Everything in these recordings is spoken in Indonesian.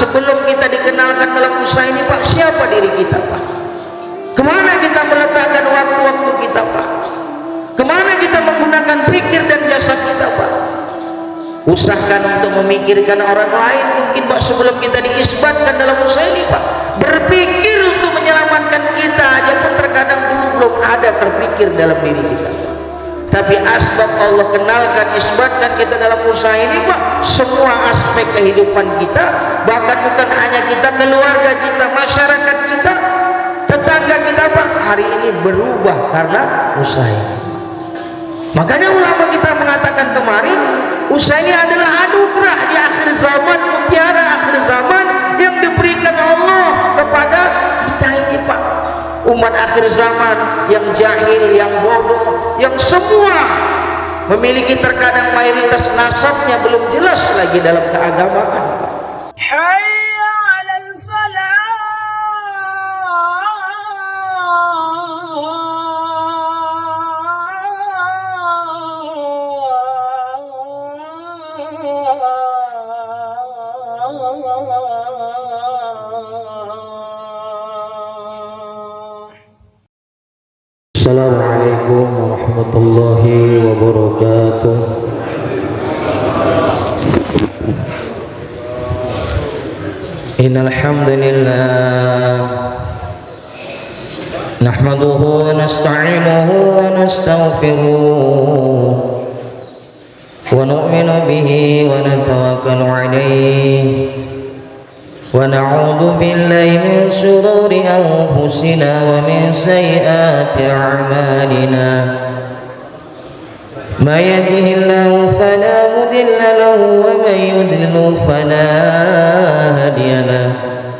sebelum kita dikenalkan dalam usaha ini Pak, siapa diri kita Pak? Kemana kita meletakkan waktu-waktu kita Pak? Kemana kita menggunakan pikir dan jasa kita Pak? Usahakan untuk memikirkan orang lain mungkin Pak sebelum kita diisbatkan dalam usaha ini Pak. Berpikir untuk menyelamatkan kita aja pun terkadang dulu belum ada terpikir dalam diri kita. Tapi asbab Allah kenalkan, isbatkan kita dalam usaha ini Pak, semua aspek kehidupan kita, bahkan bukan hanya kita, keluarga kita, masyarakat kita, tetangga kita Pak, hari ini berubah karena usaha ini. Makanya ulama kita mengatakan kemarin, usaha ini adalah anugerah di akhir zaman, mutiara akhir zaman yang diberikan Allah kepada kita ini Pak. Umat akhir zaman yang jahil, yang bodoh, yang semua memiliki terkadang mayoritas nasabnya belum jelas lagi dalam keagamaan. Hayya 'alal falah. Assalamualaikum warahmatullahi wabarakatuh. Innal hamdalillah nahmaduhu wa nasta'inuhu wa nastaghfiruh wa nu'minu bihi wa natawakkalu 'alaihi wa na'udzu billahi min shururi anfusina wa min sayyiati a'malina. May yahdihillahu fala mudilla lahu wa may yudlil fala hadiya lahu.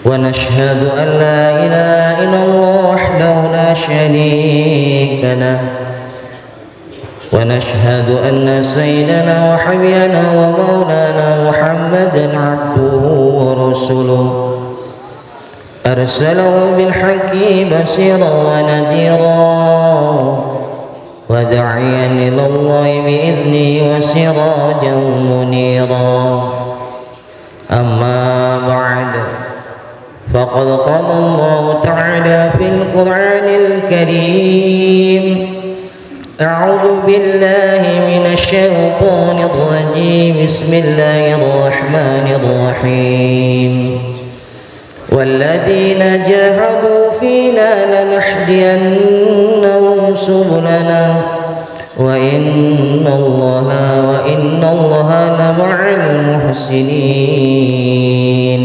Wa nashhadu an la ilaha illallah wahdahu la sharika lahu. ونشهد أن سيدنا وحبيبنا ومولانا محمدا عبده ورسوله أرسله بالحق بشيرا ونذيرا وداعيا إلى الله بإذنه وسراجا منيرا. أما بعد فقد قال الله تعالى في القرآن الكريم أعوذ بالله من الشيطان الرجيم بسم الله الرحمن الرحيم والذين جاهدوا فينا لنهدينهم سبلنا وإن الله لمع المحسنين.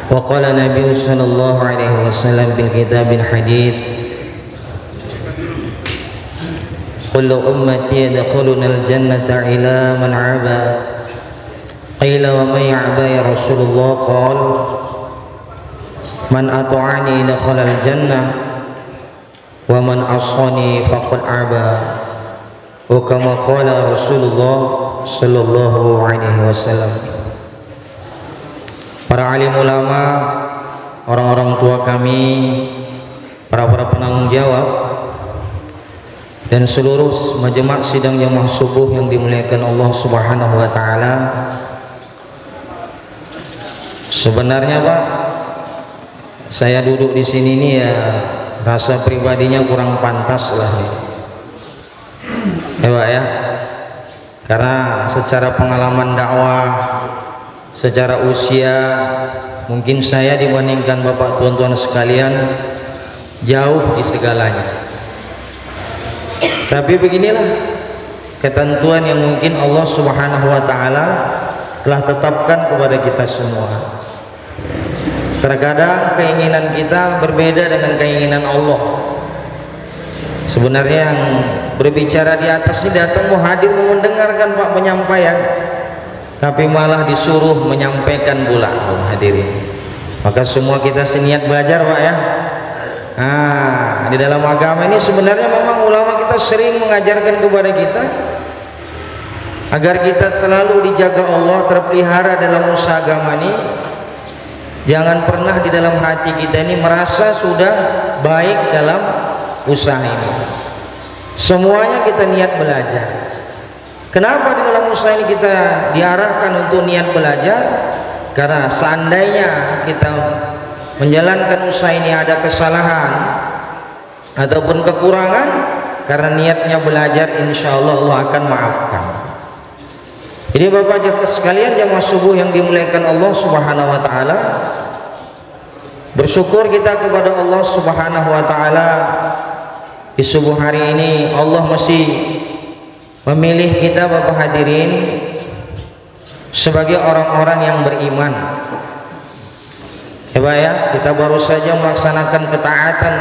وقال النبي صلى الله عليه وسلم في الكتاب الحديث كل أمتي يدخلون الجنة إلى من عبا. قيل ومن يعبى يا رسول الله؟ قال من أطاعني دخل الجنة ومن عصاني فقد عبا. وكما قال رسول الله صلى الله عليه وسلم. Para alim ulama, orang-orang tua kami, para penanggung jawab, dan seluruh majma' sidang jamaah subuh yang dimuliakan Allah Subhanahu wa taala. Sebenarnya Pak, saya duduk di sini nih ya rasa pribadinya kurang pantas lah ya. Pak ya. Karena secara pengalaman dakwah, secara usia mungkin saya dibandingkan Bapak tuan-tuan sekalian jauh di segalanya. Tapi beginilah ketentuan yang mungkin Allah Subhanahu wa taala telah tetapkan kepada kita semua. Terkadang keinginan kita berbeda dengan keinginan Allah. Sebenarnya yang berbicara di atas ini datang mau hadir mau mendengarkan Pak penyampaian, tapi malah disuruh menyampaikan pula hadirin. Maka semua kita seniat belajar Pak ya. Di dalam agama ini sebenarnya memang ulama kita sering mengajarkan kepada kita agar kita selalu dijaga Allah, terpelihara dalam usaha agama ini. Jangan pernah di dalam hati kita ini merasa sudah baik dalam usaha ini. Semuanya kita niat belajar. Kenapa di dalam usaha ini kita diarahkan untuk niat belajar, karena seandainya kita menjalankan usaha ini ada kesalahan ataupun kekurangan, karena niatnya belajar, insya Allah Allah akan maafkan. Jadi Bapak sekalian jamaah subuh yang dimuliakan Allah Subhanahu wa taala, bersyukur kita kepada Allah Subhanahu wa taala di subuh hari ini. Allah masih memilih kita Bapak hadirin sebagai orang-orang yang beriman. Ya Pak ya, kita baru saja melaksanakan ketaatan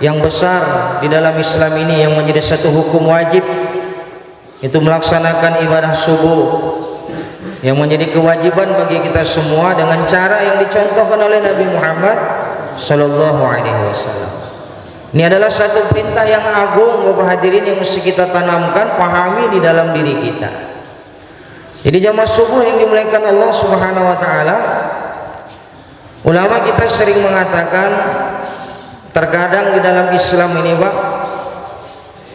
yang besar di dalam Islam ini yang menjadi satu hukum wajib, itu melaksanakan ibadah subuh yang menjadi kewajiban bagi kita semua dengan cara yang dicontohkan oleh Nabi Muhammad sallallahu alaihi wasallam. Ini adalah satu perintah yang agung Bapak hadirin yang mesti kita tanamkan, pahami di dalam diri kita. Jadi jamaah subuh yang dimuliakan Allah Subhanahu wa taala, ulama kita sering mengatakan terkadang di dalam Islam ini Pak,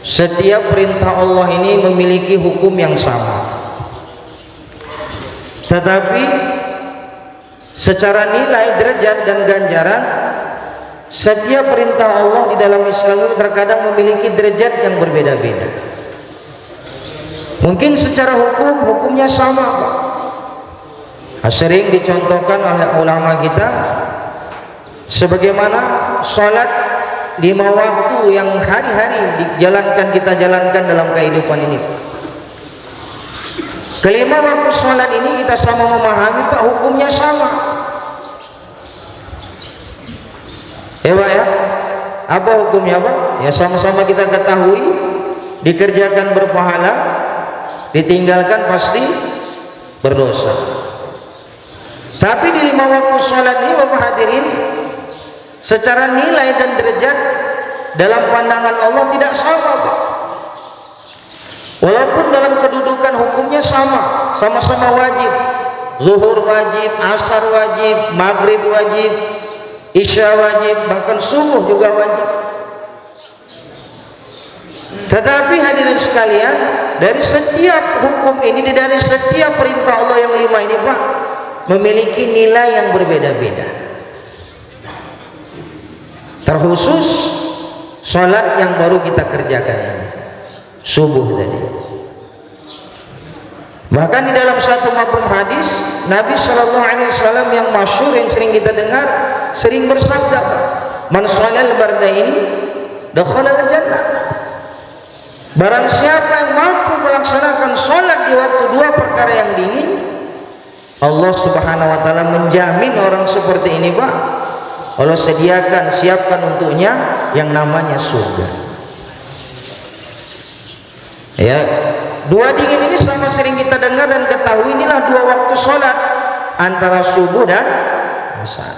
setiap perintah Allah ini memiliki hukum yang sama, tetapi secara nilai, derajat dan ganjaran setiap perintah Allah di dalam Islam ini terkadang memiliki derajat yang berbeda-beda. Mungkin secara hukumnya sama Pak. Sering dicontohkan oleh ulama kita sebagaimana sholat 5 waktu yang hari-hari kita jalankan dalam kehidupan ini. Kelima waktu sholat ini kita sama memahami Pak, hukumnya sama. Ya Pak ya, apa hukumnya Pak? Ya sama-sama kita ketahui, dikerjakan berpahala, ditinggalkan pasti berdosa. Tapi di 5 waktu sholat ini Bapak hadirin, secara nilai dan derajat dalam pandangan Allah tidak sama Pak. Walaupun dalam kedudukan hukumnya sama, sama-sama wajib, zuhur wajib, asar wajib, maghrib wajib, isya wajib, bahkan subuh juga wajib. Tetapi hadirin sekalian, dari setiap hukum ini, dari setiap perintah Allah yang 5 ini Pak, memiliki nilai yang berbeda-beda. Terkhusus sholat yang baru kita kerjakan ini, subuh tadi. Bahkan di dalam satu mafhum hadis, Nabi Shallallahu Alaihi Wasallam yang masyhur, yang sering kita dengar, sering bersabda, "Man sholal bardaini dakhala al-jannah." Barang siapa yang mampu melaksanakan sholat di waktu 2 perkara yang dingin, Allah Subhanahu wa taala menjamin orang seperti ini Pak, Allah sediakan, siapkan untuknya yang namanya surga. Ya, 2 dingin ini sama sering kita dengar dan ketahui, inilah 2 waktu sholat antara subuh dan asar.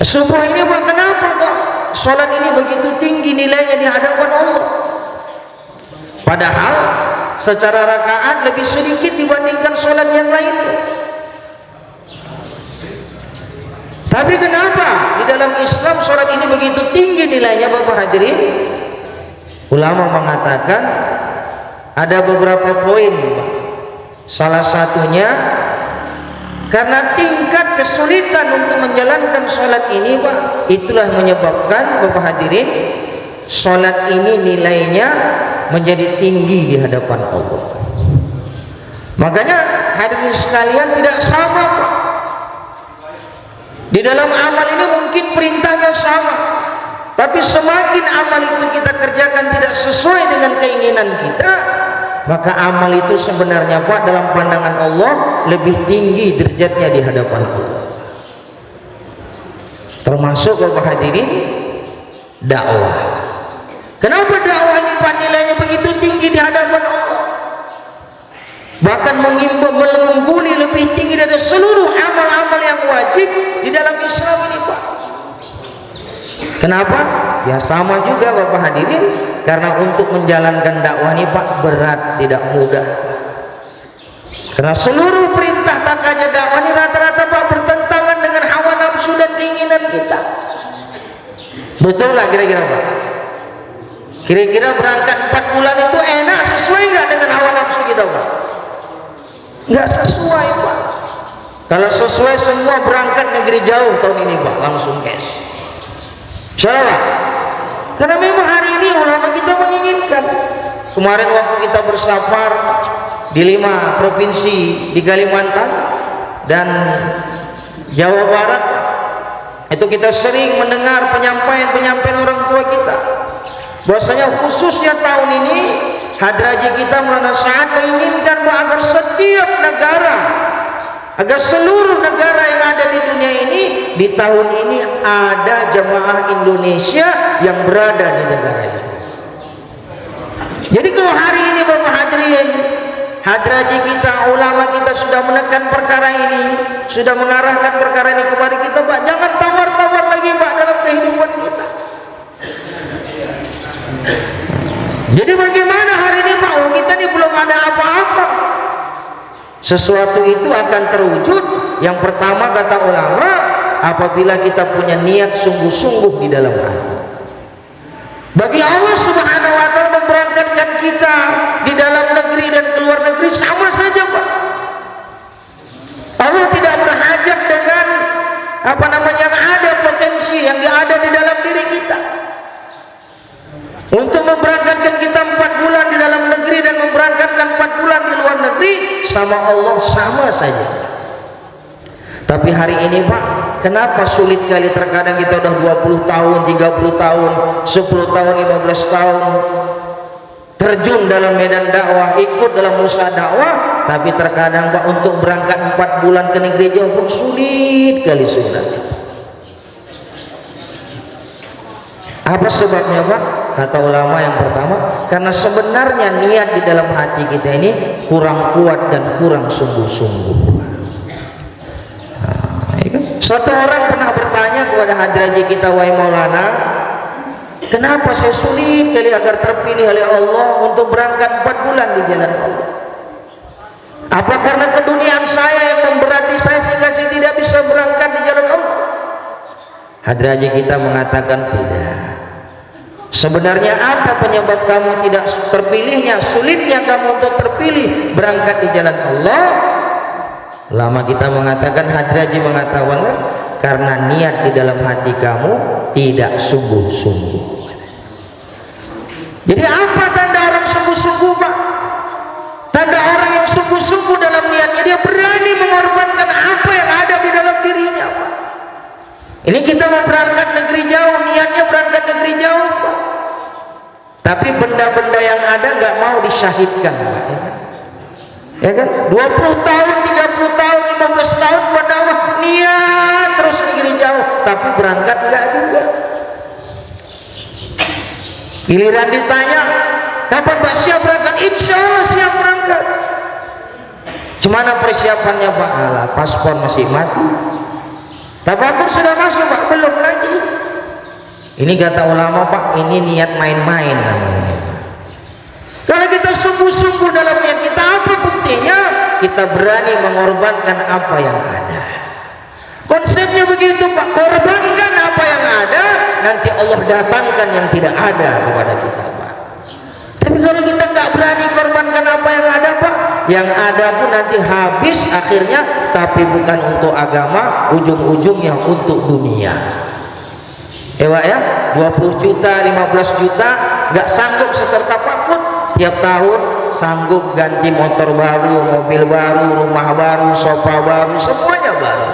Subuh ini Pak, kenapa Pak sholat ini begitu tinggi nilainya di hadapan Allah? Padahal secara rakaat lebih sedikit dibandingkan sholat yang lain. Tapi kenapa di dalam Islam sholat ini begitu tinggi nilainya Bapak hadirin? Ulama mengatakan ada beberapa poin. Salah satunya karena tingkat kesulitan untuk menjalankan sholat ini Pak, itulah menyebabkan Bapak hadirin, sholat ini nilainya menjadi tinggi di hadapan Allah. Makanya hadirin sekalian, tidak sama Pak. Di dalam amal ini mungkin perintahnya sama, tapi semakin amal itu kita kerjakan tidak sesuai dengan keinginan kita, maka amal itu sebenarnya Pak dalam pandangan Allah lebih tinggi derajatnya di hadapan Allah. Termasuk Bapak hadirin, dakwah. Kenapa dakwah ini Pak nilainya begitu tinggi di hadapan Allah? Bahkan mengungguli lebih tinggi dari seluruh amal-amal yang wajib di dalam Islam ini Pak. Kenapa? Ya sama juga Bapak hadirin, karena untuk menjalankan dakwah ini Pak berat, tidak mudah. Karena seluruh perintah takaja dakwah ini rata-rata Pak bertentangan dengan hawa nafsu dan keinginan kita. Betul nggak kira-kira Pak? Kira-kira berangkat 4 bulan itu enak, sesuai nggak dengan hawa nafsu kita? kita Pak? Nggak sesuai Pak. Kalau sesuai semua berangkat negeri jauh tahun ini Pak, langsung cash. Salah Pak? Karena memang hari ini ulama kita menginginkan. Kemarin waktu kita bersafar di 5 provinsi di Kalimantan dan Jawa Barat, itu kita sering mendengar penyampaian orang tua kita bahwasanya khususnya tahun ini Hadraji kita Maulana Sa'ad menginginkan agar setiap negara, agar seluruh negara yang ada di dunia ini di tahun ini ada jamaah Indonesia yang berada di negara ini. Jadi kalau hari ini Bapak hadirin, Hadraji kita, ulama kita sudah menekan perkara ini, sudah mengarahkan perkara ini kepada kita Pak, jangan tawar-tawar lagi Pak dalam kehidupan kita. Jadi bagaimana hari ini Pak, kita ini belum ada apa-apa. Sesuatu itu akan terwujud yang pertama kata ulama apabila kita punya niat sungguh-sungguh di dalam hati. Bagi Allah Subhanahu wa ta'ala memberangkatkan kita di dalam negeri dan keluar negeri sama saja Pak. Allah tidak berhajat dengan yang ada potensi yang ada di dalam diri kita. Untuk memberangkatkan kita 4 bulan di dalam negeri dan memberangkatkan 4 bulan di luar negeri sama Allah sama saja. Tapi hari ini Pak, kenapa sulit kali terkadang kita udah 20 tahun, 30 tahun, 10 tahun, 15 tahun terjun dalam medan dakwah, ikut dalam usaha dakwah, tapi terkadang Pak untuk berangkat 4 bulan ke negeri jauh pun sulit kali sebenarnya. Apa sebabnya Pak? Kata ulama yang pertama, karena sebenarnya niat di dalam hati kita ini kurang kuat dan kurang sungguh-sungguh. Satu orang pernah bertanya kepada Hadraji kita, wahai Maulana, kenapa saya sulit kali agar terpilih oleh Allah untuk berangkat 4 bulan di jalan Allah? Apa karena keduniaan saya yang memberati saya sehingga saya tidak bisa berangkat di jalan Allah? Hadraji kita mengatakan tidak. Sebenarnya apa penyebab kamu tidak terpilihnya, sulitnya kamu untuk terpilih berangkat di jalan Allah? Lama kita mengatakan, Hadraji mengatakan, karena niat di dalam hati kamu tidak sungguh-sungguh. Jadi apa tanda orang sungguh-sungguh Pak? Tanda orang yang sungguh-sungguh dalam niatnya, dia berani mengorbankan apa yang ada di dalam dirinya Pak. Ini kita mau berangkat negeri jauh, niatnya berangkat negeri jauh Pak. Tapi benda-benda yang ada nggak mau disyahidkan Pak. Ya kan? 20 tahun, 30 tahun, 15 tahun buat dakwah, niat terus negeri jauh, tapi berangkat enggak juga. Giliran ditanya, kapan Pak siap berangkat? Insya Allah siap berangkat. Gimana persiapannya Pak? Alah, paspor masih mati. Tabakur sudah masuk Pak? Belum lagi. Ini kata ulama Pak, ini niat main-main namanya. Kalau kita sungguh-sungguh dalam niat kita, apa buktinya? Kita berani mengorbankan apa yang ada. Konsepnya begitu Pak, korbankan apa yang ada, nanti Allah datangkan yang tidak ada kepada kita Pak. Tapi kalau kita nggak berani korbankan apa yang ada Pak, yang ada pun nanti habis akhirnya, tapi bukan untuk agama, ujung-ujungnya untuk dunia. Pak ya, 20 juta, 15 juta, nggak sanggup seterta pakut. Tiap tahun sanggup ganti motor baru, mobil baru, rumah baru, sofa baru, semuanya baru.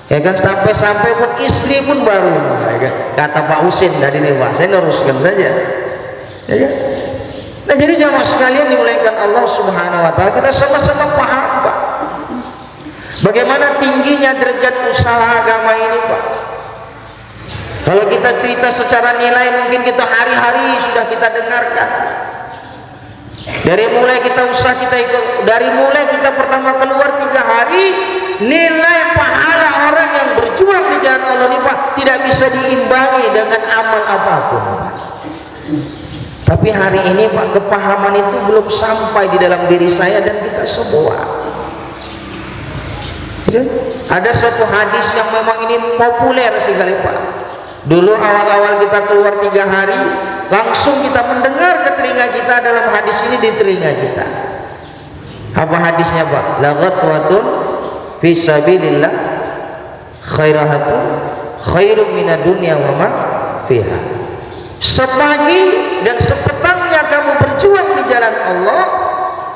Ya kan, sampai-sampai pun istri pun baru. Ya kan? Kata Pak Husin tadi nih Pak, saya luruskan saja. Ya kan? Nah jadi jamaah sekalian dimuliakan Allah Subhanahu wa ta'ala, kita sama-sama paham Pak, bagaimana tingginya derajat usaha agama ini Pak. Kalau kita cerita secara nilai, mungkin kita hari-hari sudah kita dengarkan. Dari mulai kita usaha, dari mulai kita pertama keluar 3 hari, nilai pahala orang yang berjuang di jalan Allah ini Pak tidak bisa diimbangi dengan amal apapun Pak. Tapi hari ini Pak, kepahaman itu belum sampai di dalam diri saya dan kita semua. Ya? Ada suatu hadis yang memang ini populer sekali Pak. Dulu awal-awal kita keluar 3 hari, langsung kita mendengar ke telinga kita, dalam hadis ini di telinga kita. Apa hadisnya Pak? La ghatwatun fi sabilillah khairum minad dunya wa ma fiha. Sepagi dan sepetangnya kamu berjuang di jalan Allah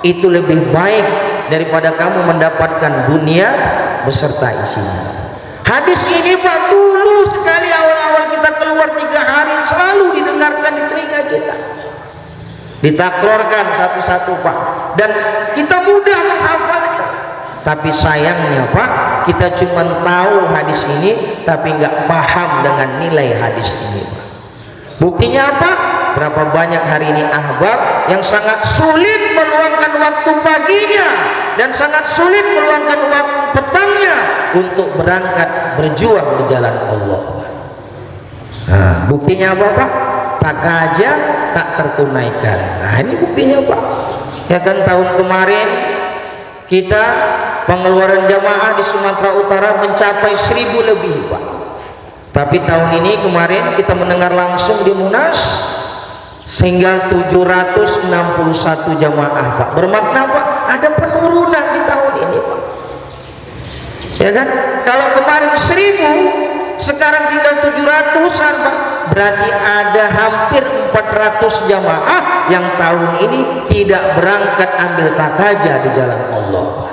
itu lebih baik daripada kamu mendapatkan dunia beserta isinya. Hadis ini Pak, dulu sekali awal-awal kita keluar 3 hari selalu didengarkan di telinga kita, ditakrorkan satu-satu Pak, dan kita mudah menghafalnya. Tapi sayangnya Pak, kita cuma tahu hadis ini tapi nggak paham dengan nilai hadis ini Pak. Buktinya apa? Berapa banyak hari ini ahbab yang sangat sulit meluangkan waktu paginya dan sangat sulit meluangkan waktu petangnya untuk berangkat berjuang di jalan Allah. Nah, buktinya apa Pak? Takaja tak tertunaikan. Nah, ini buktinya Pak. Ya kan, tahun kemarin kita pengeluaran jamaah di Sumatera Utara mencapai 1000 lebih Pak. Tapi tahun ini kemarin kita mendengar langsung di Munas sehingga 761 jamaah Pak. Bermakna Pak, ada penurunan di tahun ini Pak. Ya kan? Kalau kemarin 1000, sekarang tinggal 700-an Pak. Berarti ada hampir 400 jamaah yang tahun ini tidak berangkat ambil takaja di jalan Allah.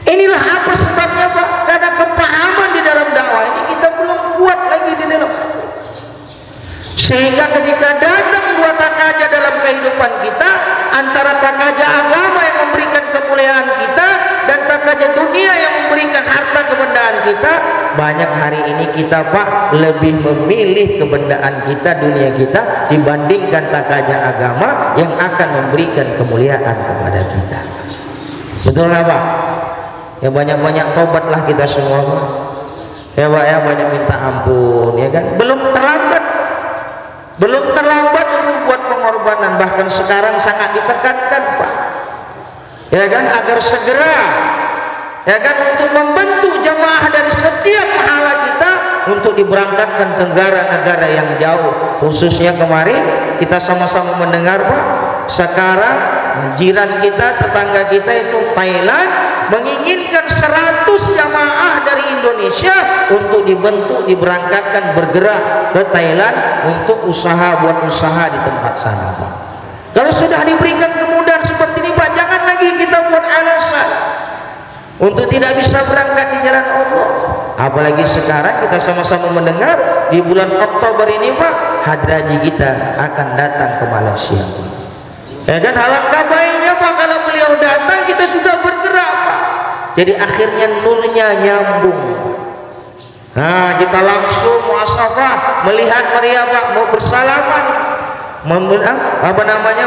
Inilah apa sebabnya Pak? Karena kepahaman di dalam dakwah ini kita belum kuat lagi di dalam, sehingga ketika datang 2 takaja dalam kehidupan kita, antara takaja agama yang memberikan kemuliaan kita dan takaja dunia yang memberikan harta kebendaan kita, banyak hari ini kita Pak lebih memilih kebendaan kita, dunia kita, dibandingkan takaja agama yang akan memberikan kemuliaan kepada kita. Betul nggak Pak? Ya banyak-banyak tobatlah kita semua Pak. Ya Pak ya, banyak minta ampun ya kan. Belum terlambat untuk buat pengorbanan, bahkan sekarang sangat ditekankan Pak ya kan, agar segera ya kan untuk membentuk jamaah dari setiap pahala kita untuk diberangkatkan ke negara-negara yang jauh. Khususnya kemarin kita sama-sama mendengar Pak, sekarang jiran kita, tetangga kita itu Thailand menginginkan 100 jamaah dari Indonesia untuk dibentuk, diberangkatkan bergerak ke Thailand untuk buat usaha di tempat sana Pak. Kalau sudah diberikan kemudahan seperti ini Pak, jangan lagi kita buat alasan untuk tidak bisa berangkat di jalan Allah. Apalagi sekarang kita sama-sama mendengar di bulan Oktober ini Pak, hadraji kita akan datang ke Malaysia Pak. Ya kan, alangkah baiknya Pak kalau beliau datang kita sudah bergerak Pak. Jadi akhirnya nurnya nyambung. Nah, kita langsung muasafah, melihat mereka Pak, mau bersalaman,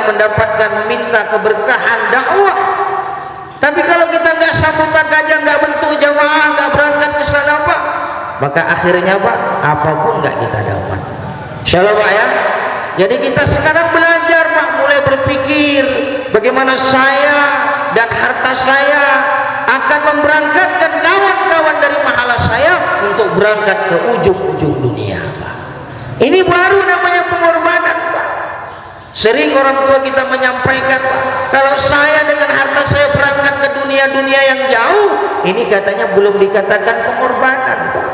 mendapatkan, minta keberkahan dakwah. Tapi kalau kita nggak sambut takaja, nggak bentuk jamaah, nggak berangkat ke sana Pak, maka akhirnya Pak apapun nggak kita dapat. Insyaallah Pak ya. Jadi kita sekarang belajar Pak, mulai berpikir bagaimana saya dan harta saya akan memberangkatkan kawan-kawan dari mahala saya untuk berangkat ke ujung-ujung dunia Pak. Ini baru namanya pengorbanan Pak. Sering orang tua kita menyampaikan Pak, kalau saya dengan harta saya berangkat ke dunia-dunia yang jauh, ini katanya belum dikatakan pengorbanan Pak.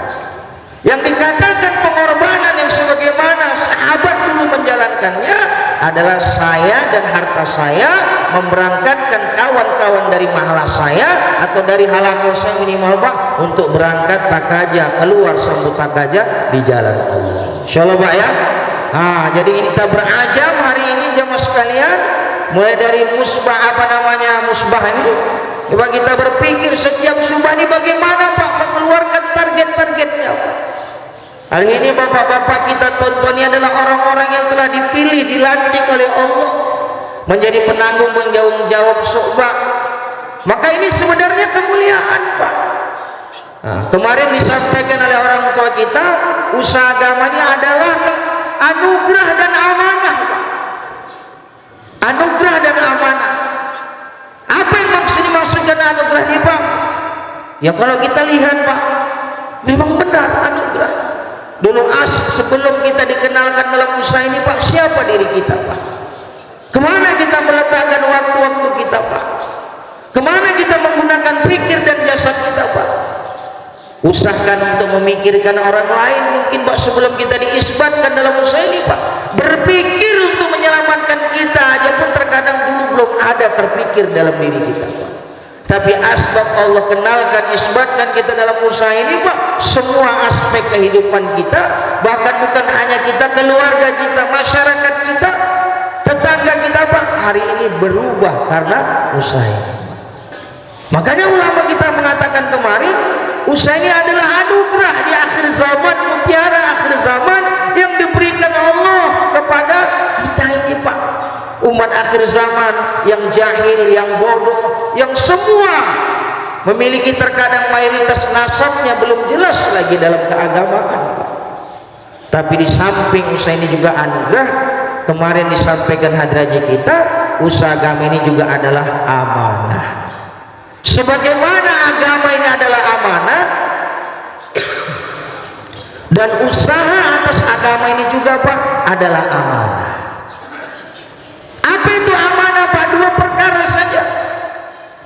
Yang dikatakan pengorbanan yang sebagaimana sahabat dulu menjalankannya adalah saya dan harta saya memberangkatkan kawan-kawan dari mahala saya atau dari halaqah saya minimal Pak untuk berangkat takaja, keluar sambut takaja di jalan Allah. Insyaallah Pak ya. Nah, jadi ini kita berajam hari ini jamaah sekalian, mulai dari musbah musbah ini. Coba kita berpikir setiap subah ini bagaimana Pak mengeluarkan target-targetnya Pak. Hari ini bapak-bapak kita tonton ini adalah orang-orang yang telah dipilih, dilantik oleh Allah menjadi penanggung jawab subbah. Maka ini sebenarnya kemuliaan Pak. Nah, kemarin disampaikan oleh orang tua kita, usaha agamanya adalah anugerah dan amanah Pak. Anugerah dan amanah. Apa yang dimaksudkan anugerah ini Pak? Ya kalau kita lihat Pak, memang benar anugerah. Dulu sebelum kita dikenalkan dalam usaha ini Pak, siapa diri kita Pak? Kemana kita meletakkan waktu-waktu kita Pak? Kemana kita menggunakan pikir dan jasad kita Pak? Usahakan untuk memikirkan orang lain mungkin Pak sebelum kita diisbatkan dalam usaha ini Pak. Berpikir untuk menyelamatkan kita aja pun terkadang dulu belum ada terpikir dalam diri kita Pak. Tapi asbab Allah kenalkan, isbatkan kita dalam usaha ini Pak, semua aspek kehidupan kita, bahkan bukan hanya kita, keluarga kita, masyarakat kita, tetangga kita Pak, hari ini berubah karena usaha ini. Makanya ulama kita mengatakan kemarin, usaha ini adalah anugerah di akhir zaman, mutiara akhir zaman yang diberikan Allah kepada kita ini Pak. Umat akhir zaman yang jahil, yang bodoh, yang semua memiliki terkadang mayoritas nasabnya belum jelas lagi dalam keagamaan. Tapi di samping usaha ini juga anugerah, kemarin disampaikan hadraji kita, usaha agama ini juga adalah amanah. Sebagaimana agama ini adalah amanah, dan usaha atas agama ini juga Pak adalah amanah. Apa itu amanah Pak? Dua perkara saja.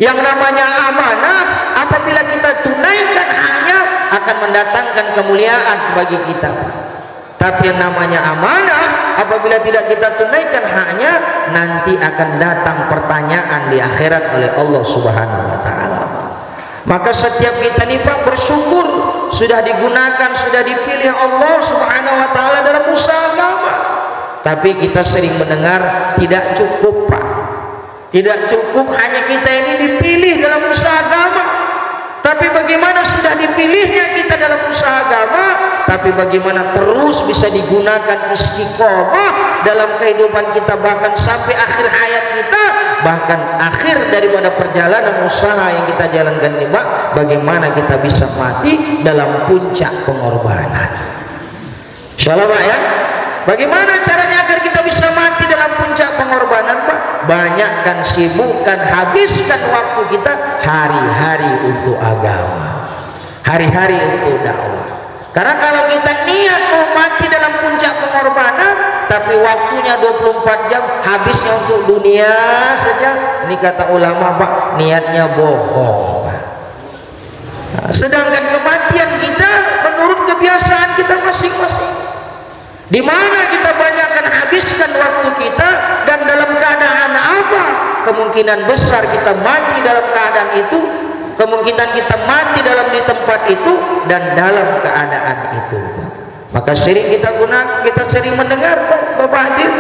Yang namanya amanah apabila kita tunaikan haknya akan mendatangkan kemuliaan bagi kita. Tapi yang namanya amanah apabila tidak kita tunaikan haknya, nanti akan datang pertanyaan di akhirat oleh Allah Subhanahu wa taala. Maka setiap kita nih Pak bersyukur sudah digunakan, sudah dipilih Allah Subhanahu wa taala dalam usaha agama. Tapi kita sering mendengar tidak cukup Pak, tidak cukup hanya kita ini dipilih dalam usaha agama. Tapi bagaimana sudah dipilihnya kita dalam usaha agama, tapi bagaimana terus bisa digunakan istiqomah dalam kehidupan kita, bahkan sampai akhir hayat kita, bahkan akhir daripada perjalanan usaha yang kita jalankan ini Pak, bagaimana kita bisa mati dalam puncak pengorbanan. Insyaallah Pak ya. Bagaimana caranya agar kita bisa mati dalam puncak pengorbanan Pak? Banyakkan, sibukkan, habiskan waktu kita hari-hari untuk agama, hari-hari untuk dakwah. Karena kalau kita niat mau mati dalam puncak pengorbanan, tapi waktunya 24 jam habisnya untuk dunia saja, ini kata ulama Pak, niatnya bohong Pak. Nah, sedangkan kematian kita menurut kebiasaan kita masing-masing. Di mana kita banyakkan habiskan waktu kita, dan dalam keadaan apa? Kemungkinan besar kita mati dalam keadaan itu, kemungkinan kita mati dalam di tempat itu dan dalam keadaan itu. Maka sering kita sering mendengar Bapak hadir,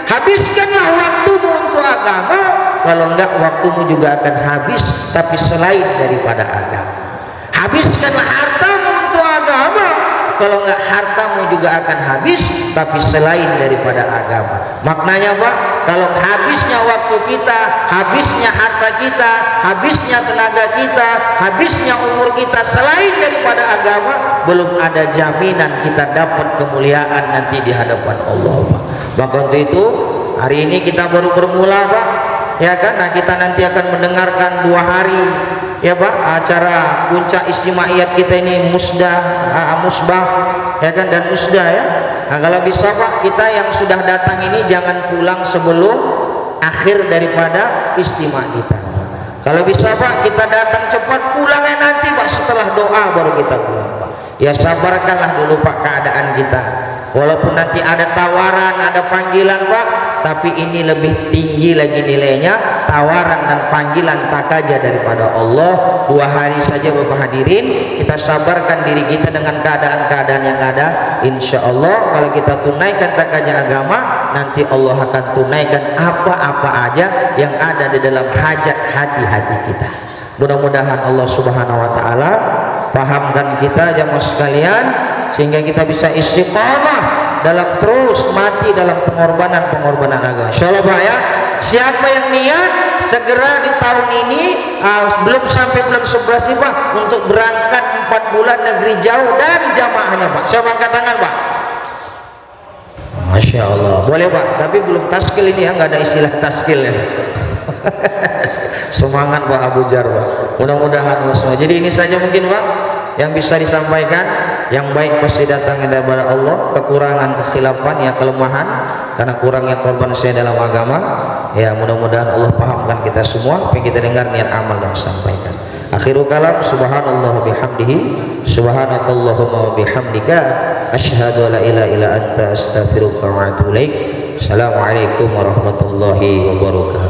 habiskanlah waktumu untuk agama, kalau enggak waktumu juga akan habis tapi selain daripada agama. Habiskanlah hartamu untuk agama, kalau enggak hartamu juga akan habis tapi selain daripada agama. Maknanya Pak, kalau habisnya waktu kita, habisnya harta kita, habisnya tenaga kita, habisnya umur kita selain daripada agama, belum ada jaminan kita dapat kemuliaan nanti di hadapan Allah Pak. Maka untuk itu hari ini kita baru bermula Pak, ya kan? Nah kita nanti akan mendengarkan 2 hari ya Pak, acara puncak istimaiyat kita ini musbah ya kan, dan musda ya. Nah kalau bisa Pak, kita yang sudah datang ini jangan pulang sebelum akhir daripada istimewa kita. Kalau bisa Pak, kita datang cepat, pulangnya nanti Pak setelah doa baru kita pulang Pak. Ya sabarkanlah dulu Pak keadaan kita, walaupun nanti ada tawaran, ada panggilan Pak, tapi ini lebih tinggi lagi nilainya, tawaran dan panggilan tak kaja daripada Allah. 2 hari saja Bapak hadirin, kita sabarkan diri kita dengan keadaan-keadaan yang ada. Insya Allah kalau kita tunaikan tak kaja agama, nanti Allah akan tunaikan apa-apa aja yang ada di dalam hajat hati-hati kita. Mudah-mudahan Allah Subhanahu wa taala pahamkan kita jamaah sekalian, sehingga kita bisa istiqamah dalam terus mati dalam pengorbanan agama. Insyaallah Pak ya. Siapa yang niat segera di tahun ini belum sampai bulan 11 Pak untuk berangkat 4 bulan negeri jauh dan jamaahnya Pak. Siapa angkat tangan Pak? Masya Allah, boleh Pak, tapi belum taskil ini ya, nggak ada istilah taskil ya. Semangat Pak Abu Jar Pak, mudah-mudahan semua. Jadi ini saja mungkin Pak yang bisa disampaikan. Yang baik pasti datang daripada Allah, kekurangan, kekhilafan ya kelemahan karena kurangnya korban saya dalam agama. Ya, mudah-mudahan Allah pahamkan kita semua apa yang kita dengar, niat amal dan sampaikan. Akhirul kalam, subhanallah bihamdihi, subhanakallahumma wa bihamdika, asyhadu an la ilaha illa anta, astaghfiruka wa atubu ilaik. Assalamualaikum warahmatullahi wabarakatuh.